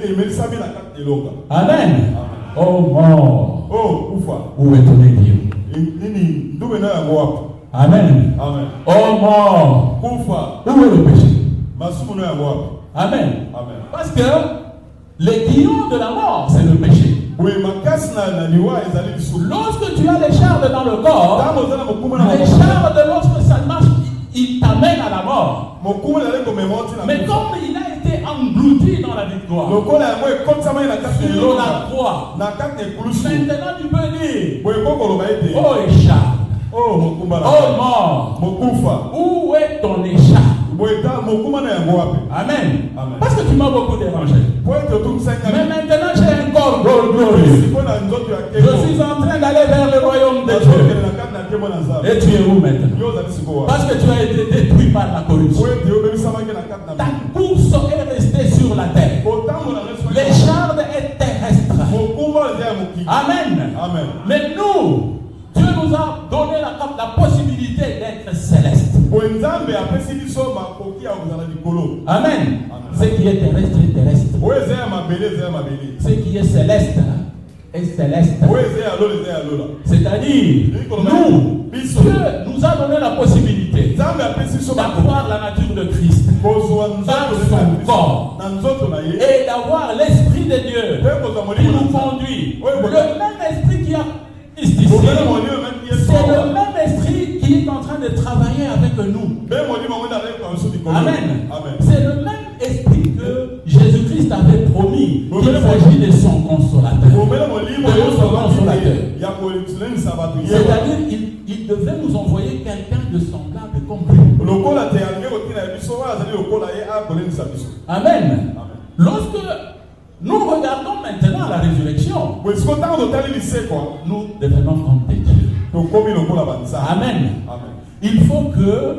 emelisami na kati elonga. Amen. Oh mort, Oh kufa. où est ton Dieu? Nini ndube na yango wapi? Amen. Amen. Oh mort, Kufa où est le péché? masumu na yango wapi? Amen. Amen. Parce que l'aiguillon de la mort, c'est le péché. Boye makasi na liwa ezali biso. Lorsque tu as les chardes dans le corps, Tango zana mokuma na les chardes, lorsque ça marche, il t'amène à la mort. mokuma na leko memoti na. Mais comme il a été englouti dans la victoire, lokola yango ekotama na kati sur elonga. la croix, Na kati ekulusu. maintenant tu peux dire, Boye kokoloba ete. oh écharpe, Oh mokumba na. oh mort, Mokufa. où est ton écharpe? Boye ta mokuma na yango wapi? Amen. Amen. Parce que tu m'as beaucoup dérangé. Po ete otumisanga. Mais maintenant j'ai un corps glorieux. Siko na nzoto ya Je kemo. suis en train d'aller vers le royaume de Nazokende Dieu. na kati na kemo na nzambe. Et tu es où maintenant? Yo ozali siko wapi? Parce que tu as été détruit par la corruption. Po ete obebisamaki na kati na Ta course est restée sur la terre. kotambola na Les chardes est terrestre. mokumba eza ya mokili. Amen. Amen. Mais nous, Dieu nous a donné la possibilité d'être céleste. Boye nzambe apesi biso makoki ya kozala likolo. Amen. Amen. Ce qui est terrestre est terrestre. Oyo eza ya mabele eza ya mabele. Ce qui est céleste est céleste. Oyo eza ya lola eza ya lola. C'est-à-dire, nous, Dieu nous a donné la possibilité Nzambe apesi biso d'avoir la nature de Christ kozwa dans nzoto son eza corps na nzoto na ye. et d'avoir l'Esprit de Dieu Mpe kozwa qui molimo na nous Nzambe. conduit. Oui, oui. Le même esprit qui a Christ ici, Bobele molimo mpe ye c'est soba. le même esprit qui est en train de travailler avec nous. Mpe molimo ngo na leko biso likolo. Amen. Amen. C'est le même esprit que Jésus-Christ avait promis qu'il s'agit de son consolateur. Bobele molimo De yo notre soba consolateur. ya kolekilenisa bato ye. C'est-à-dire qu'il devait nous envoyer quelqu'un de semblable comme lui. Lokola te yange kotina ya biso oyo azali lokola ye akolenisa biso. Amen. Amen. Lorsque nous regardons maintenant la résurrection, Boye siko ntango totali lisekwa nous devenons comme des dieux. tokomi lokola banzambe. Amen. Amen. Il faut que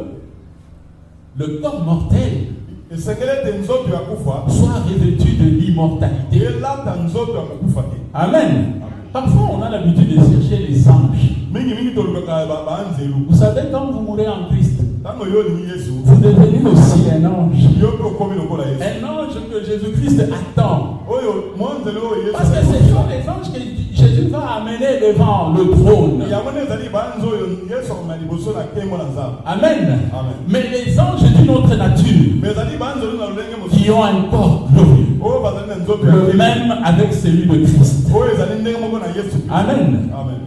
le corps mortel esengeli ete nzoto ya kufa soit revêtu de l'immortalité. elata nzoto ya kokufa te. Amen. Parfois, on a l'habitude de chercher les anges. mingimingi tolobaka banzelu. Vous savez, quand vous mourrez en Christ, Ntango yo olingi Yesu vous devenez aussi un ange. yo mpe okomi lokola Yesu. Un ange que Jésus-Christ attend. Oyo mwanzelu oyo Yesu Parce que ce sont les anges que Jésus va amener devant le trône. yango nde ezali banza oyo Yesu akomema liboso na nkembo na Nzambe. Amen. Amen. Mais les anges d'une autre nature, Mais ezali banzelu na lolenge qui mosusu ont un corps glorieux, oyo bazali na nzoto ya le nkembo même avec celui de Christ. oyo ezali ndenge moko na Yesu. Amen. Amen.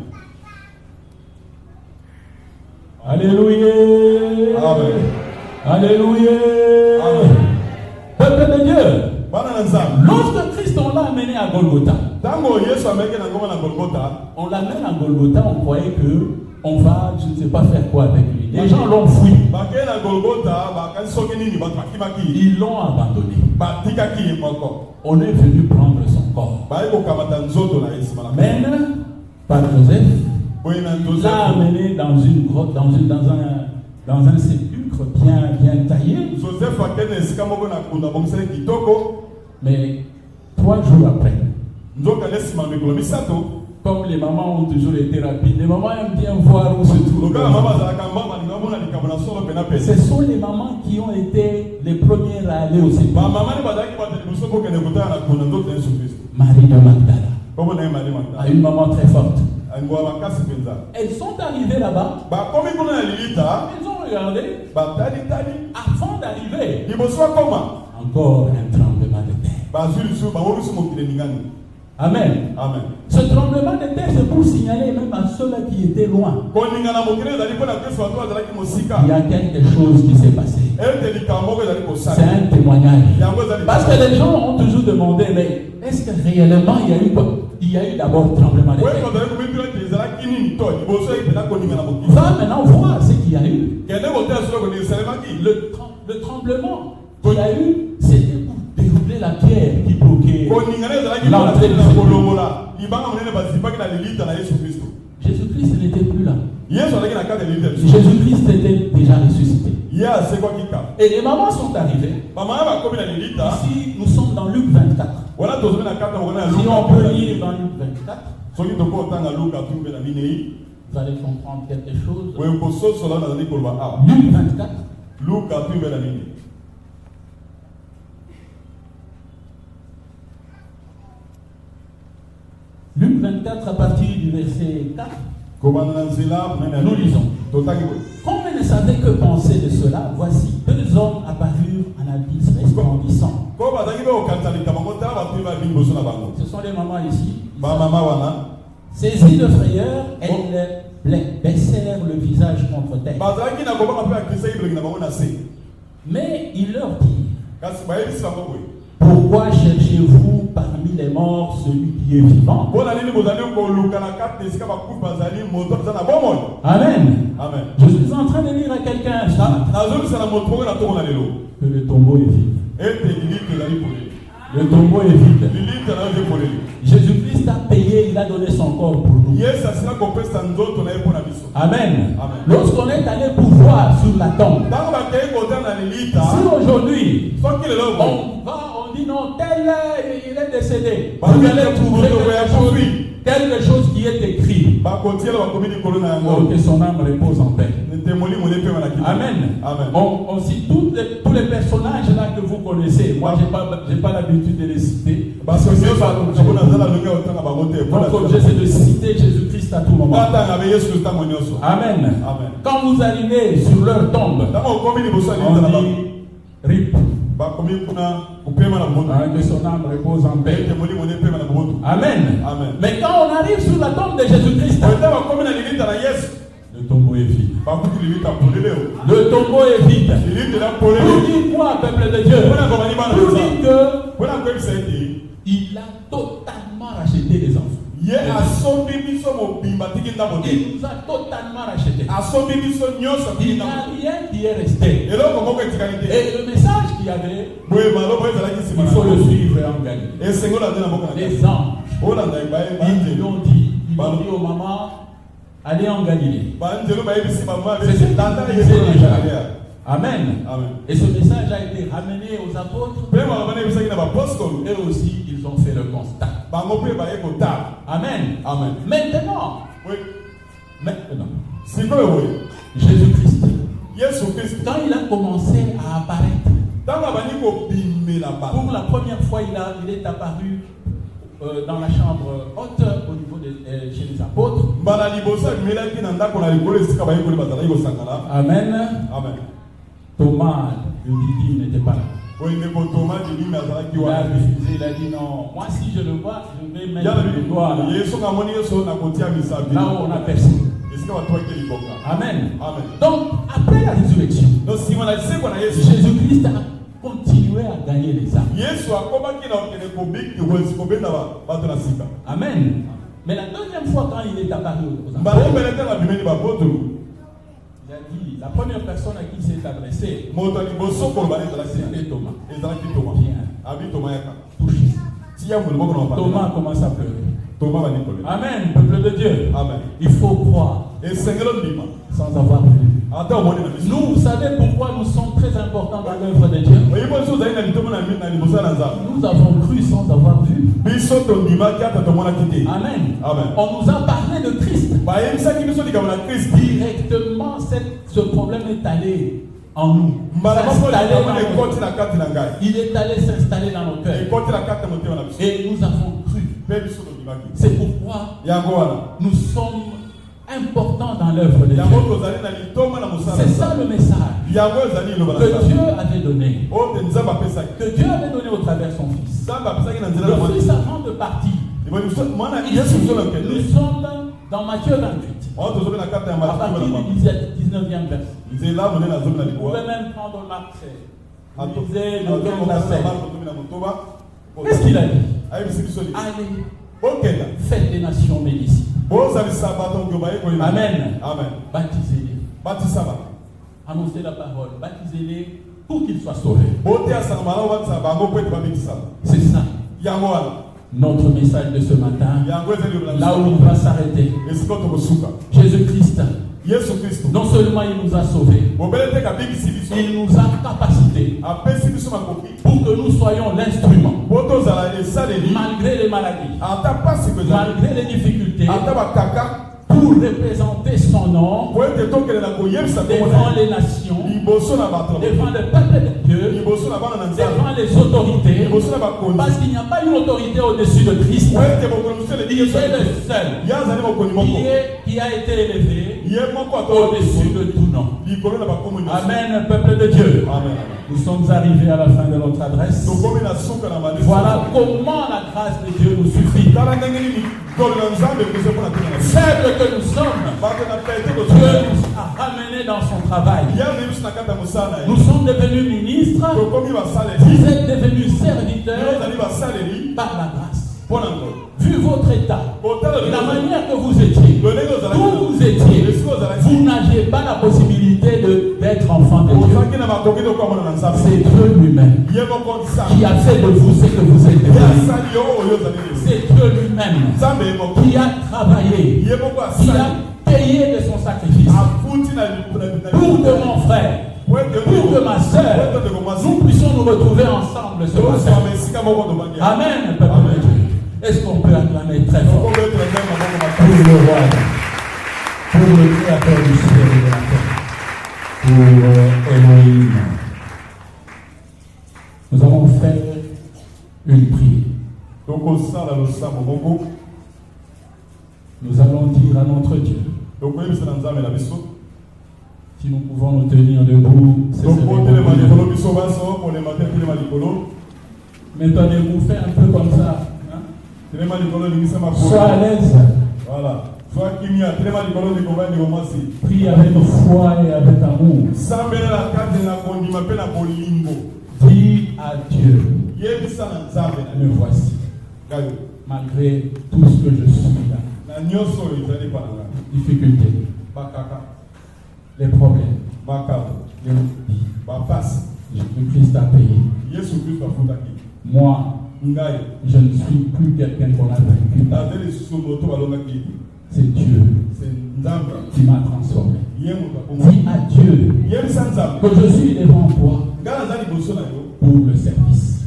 Alléluia. Amen. Alléluia. Amen. Peuple de Dieu, Bana na Nzambe. lorsque Christ on l'a amené à Golgotha, Ntango Yesu ameki na ngoma na Golgotha, on l'amène à Golgotha, on croyait que on va, je ne sais pas faire quoi avec lui. Les gens l'ont fui, bakei na Golgotha bakasi soki nini bato bakimaki ils l'ont abandonné. batikaki ye moko. On est venu prendre son corps. Baye kokamata nzoto na ye nsima na Amen. Par Joseph, boye na il l'a Joseph. amené dans une grotte, dans un sépulcre bien taillé. Joseph akende esika moko na kunda bomisali kitoko. Mais 3 jours après, Nzoka nde nsima mikolo misato. comme les mamans ont toujours été rapides, les mamans aiment bien voir où se trouve. Loka mama azalaka mbamba alinga mona likambo na solo pena pena. Ce sont les mamans qui ont été les premières à aller au sépulcre. Bamama nde bazalaki bato liboso kokende kotala na kunda nzoto ya Yesu Kristo. Marie de Magdala Kombo na ye Marie a Magdala. une maman très forte. Angwa makasi mpenza. Elles sont arrivées là-bas, Bakomi kuna na lilita, elles ont regardé. batali. Avant d'arriver, Liboso akoma. encore un tremblement de terre. Bazwi lisu bango biso mokili ningani. Amen. Amen. Ce tremblement de terre, c'est pour signaler même à ceux-là qui étaient loin. Il y a quelque chose qui s'est passé. C'est un témoignage. Parce que les gens ont toujours demandé, mais est-ce que réellement il y a eu quoi? Il y a eu d'abord tremblement de terre. Va maintenant voir ce qu'il y a eu. Le tremblement qu'il y a eu, c'était pour dérouler la pierre qui bloquait l'entrée du Seigneur. Jésus-Christ n'était plus là. Jésus-Christ était déjà ressuscité. Et les mamans sont arrivées. Ici, nous sommes dans Luc 24. Si on peut lire dans Luc 24, vous allez comprendre quelque chose. Luc 24. Luc 24 à partir du verset 4. Nous lisons. Comme vous ne savez que penser de cela, voici deux hommes apparurent en abysse resplendissant. Ce sont les mamans ici. Saisies de frayeur, elles baissèrent le visage contre terre. Mais il leur dit: pourquoi cherchez-vous parmi les morts celui qui est vivant? Amen. Amen. Je suis en train de lire à quelqu'un que le tombeau est vide. Le tombeau est vide. Jésus-Christ a payé, il a donné son corps pour nous. Amen. Lorsqu'on est allé pour voir sur la tombe, si aujourd'hui on dit non, tel il est décédé, vous allez trouver quelque chose qui est écrit. Que son âme repose en paix. Amen. On cite tous les personnages là que vous connaissez. Moi, je n'ai pas l'habitude de les citer. Parce que notre objet, c'est de citer Jésus-Christ à tout moment. Amen. Quand vous arrivez sur leur tombe, on dit RIP. Que son âme repose en paix. Amen. Mais quand on arrive sur la tombe de Jésus-Christ, le tombeau est vide. Le tombeau est vide. Pour dire quoi, peuple de Dieu? Pour dire qu'il a totalement racheté les enfants. Il nous a totalement racheté. Il n'y a rien qui est resté. Et le message qu'il y avait, il faut le suivre en Galilée. Les anges, ils lui ont dit aux mamans, allez en Galilée. C'est déjà. Amen. Et ce message a été ramené aux apôtres. Et aussi, ils ont fait le constat. Amen. Maintenant, Jésus-Christ, quand il a commencé à apparaître, pour la première fois, il est apparu dans la chambre haute au niveau chez les apôtres. Amen. Thomas le Didyme n'était pas là. Il a refusé, il a dit non. Moi, si je le vois, je vais mettre le doigt là. Là où on a percé. Amen. Donc, après la résurrection, Jésus-Christ a continué à gagner les âmes. Amen. Mais la deuxième fois, quand il est apparu aux apôtres, il a dit, la première personne à qui il s'est adressé, c'était Thomas. Viens, touche ici. Thomas commence à pleurer. Amen, peuple de Dieu. Il faut croire sans avoir vu. Nous, vous savez pourquoi nous sommes très importants dans l'œuvre de Dieu? Nous avons cru sans avoir vu. Amen. On nous a parlé de Christ. Directement, ce problème est allé en nous. Il est allé s'installer dans nos cœurs. Et nous avons cru. C'est pourquoi nous sommes importants dans l'œuvre de Dieu. C'est ça le message que Dieu avait donné. Que Dieu avait donné au travers de son Fils. Le Fils, avant de partir, Nous sommes dans Matthieu 28. À partir du 19e verset. Vous pouvez même prendre Marc 16. Lisez le 15 à 16. Qu'est-ce qu'il a dit? Allez, faites des nations mes disciples. Amen. Baptisez-les. Annoncez la parole. Baptisez-les pour qu'ils soient sauvés. C'est ça. Notre message de ce matin, là où on va s'arrêter. Jésus-Christ, non seulement il nous a sauvés, il nous a capacités pour que nous soyons l'instrument, malgré les maladies, malgré les difficultés, pour représenter son nom devant les nations, devant le peuple de Dieu, devant les autorités, parce qu'il n'y a pas une autorité au-dessus de Christ. Il est le seul qui a été élevé au-dessus de tout nom. Amen, peuple de Dieu. Nous sommes arrivés à la fin de notre adresse. Voilà comment la grâce de Dieu nous suffit. Faible que nous sommes, Dieu nous a ramenés dans son travail. Nous sommes devenus ministres, vous êtes devenus serviteurs par la grâce. Vu votre état, la manière que vous étiez, d'où vous étiez, vous n'aviez pas la possibilité d'être enfant de Dieu. C'est Dieu lui-même qui a fait de vous ce que vous êtes devenu. C'est Dieu lui-même qui a travaillé, qui a payé de son sacrifice pour que mon frère, pour que ma soeur, nous puissions nous retrouver ensemble ce matin. Amen, peuple de Dieu. Est-ce qu'on peut acclamer très fort pour le roi, pour le créateur du ciel et de la terre, pour Elohim? Nous allons faire une prière. Nous allons dire à notre Dieu, si nous pouvons nous tenir debout, c'est Mettez-vous, faites un peu comme ça. Sois à l'aise. Voilà. Prie avec foi et avec amour. Dis à Dieu, me voici. Malgré tout ce que je suis là. Difficultés, les problèmes, les maladies. Jésus-Christ a payé. Moi, je ne suis plus quelqu'un qu'on a vaincu. C'est Dieu qui m'a transformé. Dis à Dieu que je suis devant toi pour le service.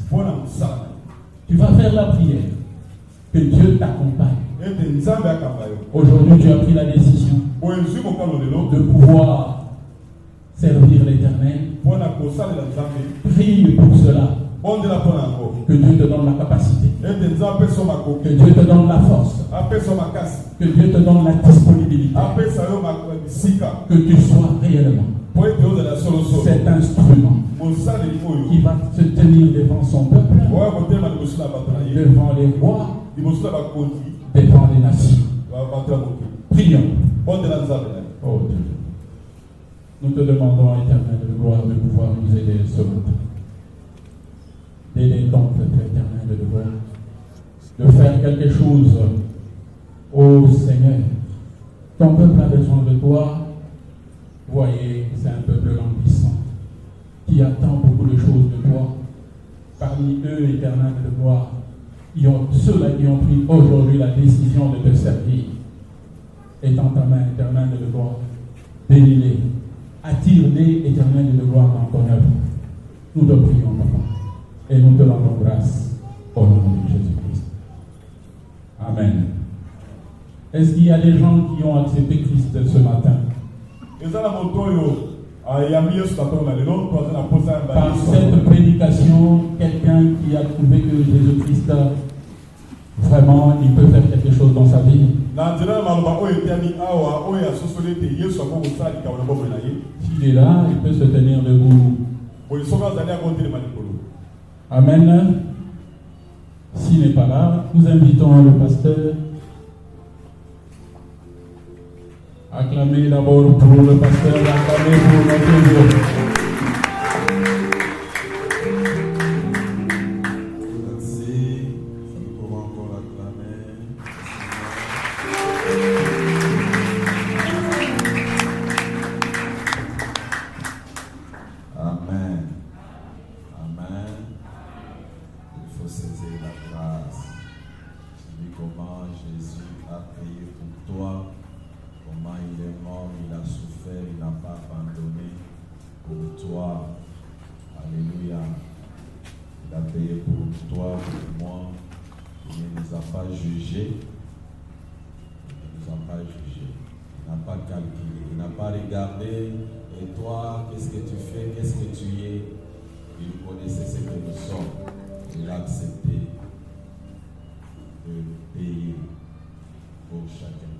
Tu vas faire la prière. Que Dieu t'accompagne. Aujourd'hui, tu as pris la décision de pouvoir servir l'Éternel. Prie pour cela. Que Dieu te donne la capacité. Que Dieu te donne la force. Que Dieu te donne la disponibilité. Que tu sois réellement cet instrument qui va se tenir devant son peuple, devant les rois, devant les nations. Prions. Oh Dieu. Nous te demandons, Éternel de gloire, de pouvoir nous aider ce matin. D'aider donc l'Éternel de gloire, de faire quelque chose au Seigneur. Ton peuple a besoin de toi. Voyez, c'est un peuple languissant qui attend beaucoup de choses de toi. Parmi eux, Éternel de gloire, ceux-là qui ont pris aujourd'hui la décision de te servir. Étends ta main, Éternel de gloire, bénis-les, attire-les, Éternel de gloire, dans ton œuvre. Nous te prions, Papa, et nous te rendons grâce au nom de Jésus-Christ. Amen. Est-ce qu'il y a des gens qui ont accepté Christ ce matin? Par cette prédication, quelqu'un qui a trouvé que Jésus-Christ, vraiment, il peut faire quelque chose dans sa vie. S'il est là, il peut se tenir debout. Amen. Nancy n'est pas là. Nous invitons le pasteur. Acclamez d'abord pour le pasteur, acclamez pour notre Dieu. Merci. Nous pouvons encore acclamer. Amen. Amen. Il faut saisir la grâce. Tu dis comment Jésus a payé pour toi, comment il est mort, il a souffert, il n'a pas abandonné pour toi. Alléluia. Il a payé pour toi, pour moi. Il ne nous a pas jugés. Il ne nous a pas jugés. Il n'a pas calculé. Il n'a pas regardé. Et toi, qu'est-ce que tu fais? Qu'est-ce que tu es? Il connaissait ce que nous sommes. Il a accepté de payer pour chacun.